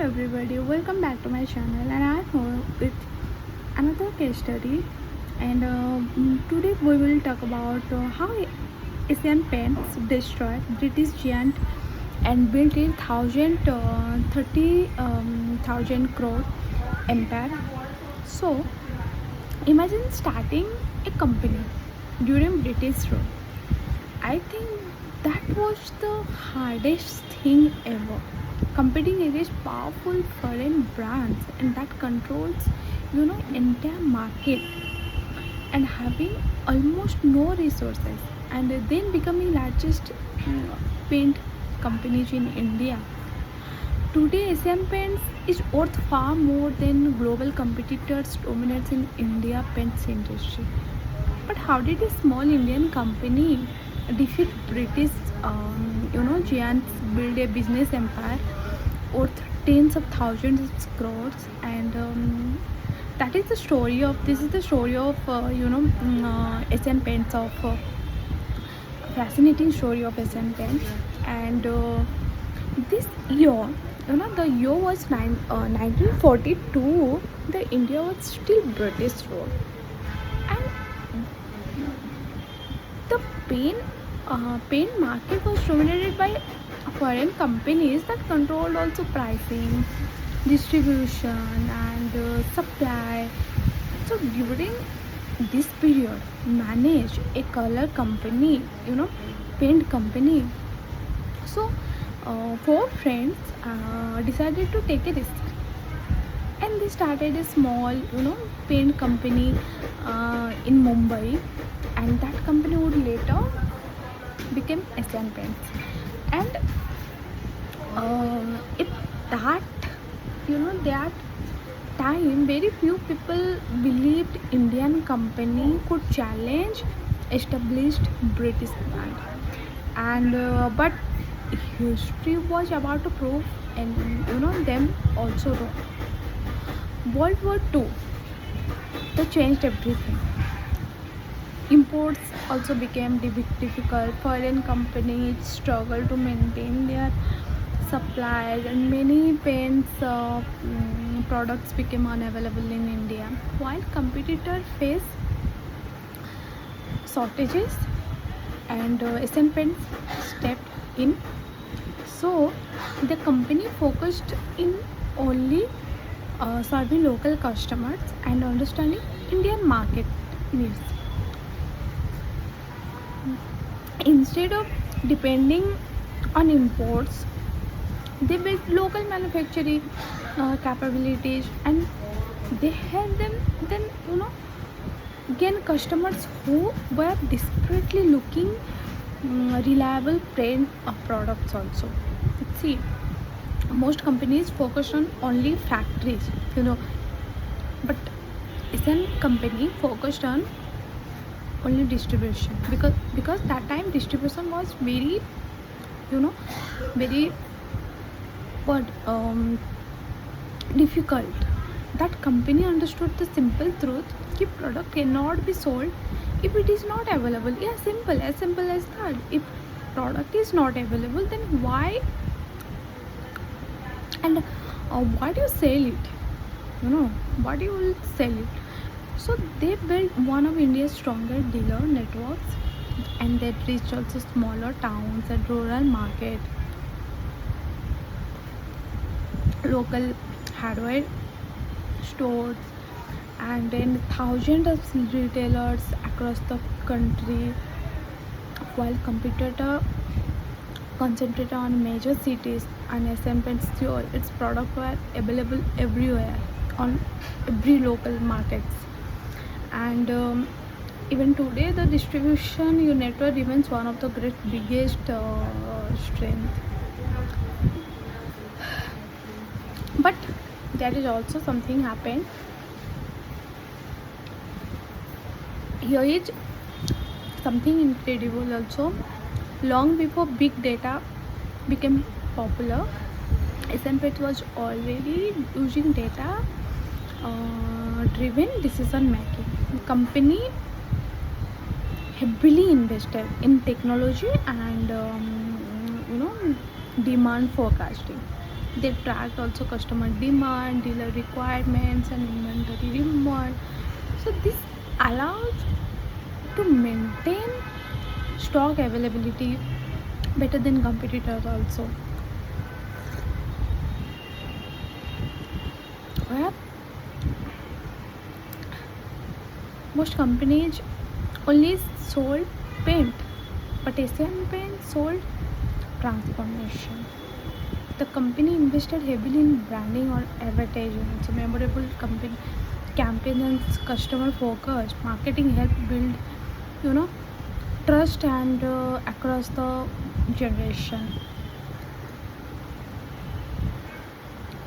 everybody, welcome back to my channel and I'm here with another case study and today we will talk about how Asian Paints destroyed British giant and built a 30,000 crore empire. So imagine starting a company during British rule. I think that was the hardest thing ever. Competing against powerful foreign brands and that controls, entire market and having almost no resources and then becoming largest paint companies in India. Today, Asian Paints is worth far more than global competitors dominates in India paints industry. But how did a small Indian company defeat British, giants, build a business empire worth tens of thousands of crores? And that is the story of. This is the story of Asian Paints of fascinating story of Asian Paints. And this year, the year was 1942. The India was still British rule, and the paint market was dominated by foreign companies that controlled also pricing, distribution, and supply. So during this period, manage a color company, paint company. So four friends decided to take a risk and they started a small paint company in Mumbai, and that company would later become Asian Paints. And it that that time very few people believed Indian company could challenge established British brand, and but history was about to prove and them also wrong. World War II, that changed everything. Imports also became difficult. Foreign companies struggled to maintain their supplies, and many paints products became unavailable in India. While competitors face shortages, and Asian Paints stepped in. So the company focused in only serving local customers and understanding Indian market needs. Instead of depending on imports, they built local manufacturing capabilities, and they helped them then gain customers who were desperately looking reliable paint products also. See, most companies focus on only factories, but Asian company focused on only distribution, because that time distribution was very you know very what difficult. That company understood the simple truth: if product cannot be sold if it is not available. Yeah, simple as that. If product is not available, then why do you sell it? Why do you will sell it? So they built one of India's stronger dealer networks, and they reached also smaller towns and rural market, local hardware stores, and then thousands of retailers across the country. While competitor concentrated on major cities, and Asian Paints store its products were available everywhere on every local markets. And even today, the distribution network remains one of the great biggest strength. But there is also something happened. Here is something incredible also. Long before big data became popular, SNPet was already using data driven decision making. The company heavily invested in technology and demand forecasting. They tracked also customer demand, dealer requirements, and inventory demand. So this allows to maintain stock availability better than competitors also. Where most companies only sold paint, but Asian Paint sold transformation. The company invested heavily in branding or advertising. It's a memorable company campaign and customer focused marketing helped build, you know, trust and across the generation.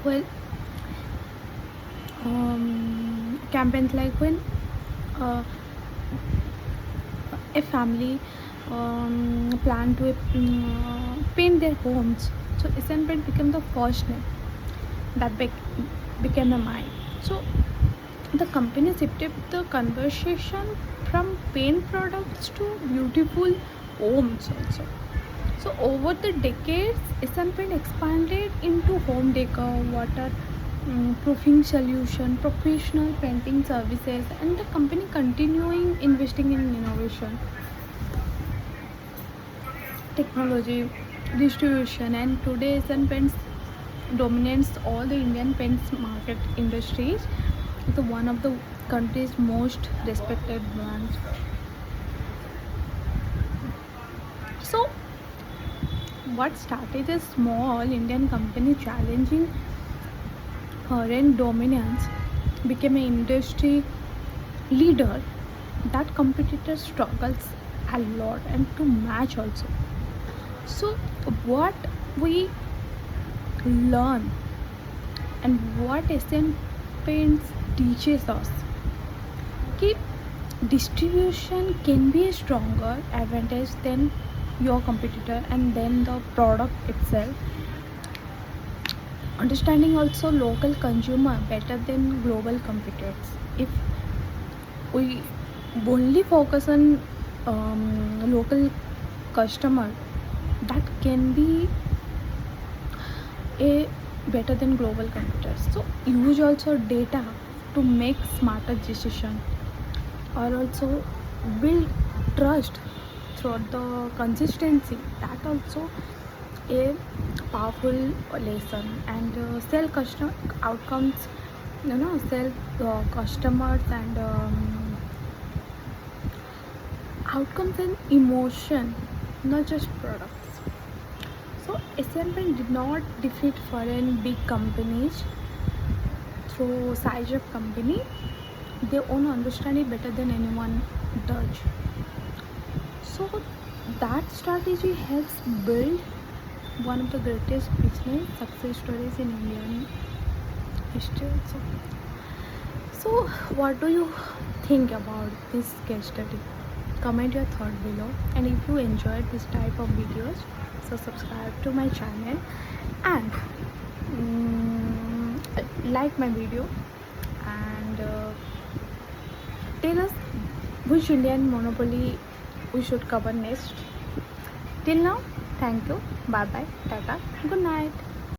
Well, campaigns like when uh, a family plan to paint their homes. So Asian Paint became the first name that became a mine. So the company shifted the conversation from paint products to beautiful homes also. So over the decades, Asian Paint expanded into home decor, water proofing solution, professional painting services, and the company continuing investing in innovation, technology, distribution, and today Asian Paints dominates all the Indian paints market industries. It's one of the country's most respected brands. So, what started a small Indian company challenging foreign dominance became an industry leader that competitors struggles a lot and to match also. So, what we learn and what Asian Paints teaches us, कि distribution can be a stronger advantage than your competitor and then the product itself. Understanding also local consumer better than global competitors. If we only focus on local customer, that can be a better than global competitors. So use also data to make smarter decision or also build trust throughout the consistency. That also a powerful lesson and sell customer outcomes, sell customers and outcomes and emotion, not just products. So Asian Paint did not defeat foreign big companies through size of company. They own understand it better than anyone does. So that strategy helps build one of the greatest business success stories in Indian history also. So what do you think about this case study? Comment your thought below, and if you enjoyed this type of videos, so subscribe to my channel and like my video and tell us which Indian monopoly we should cover next. Till now, thank you, bye bye, tata, good night.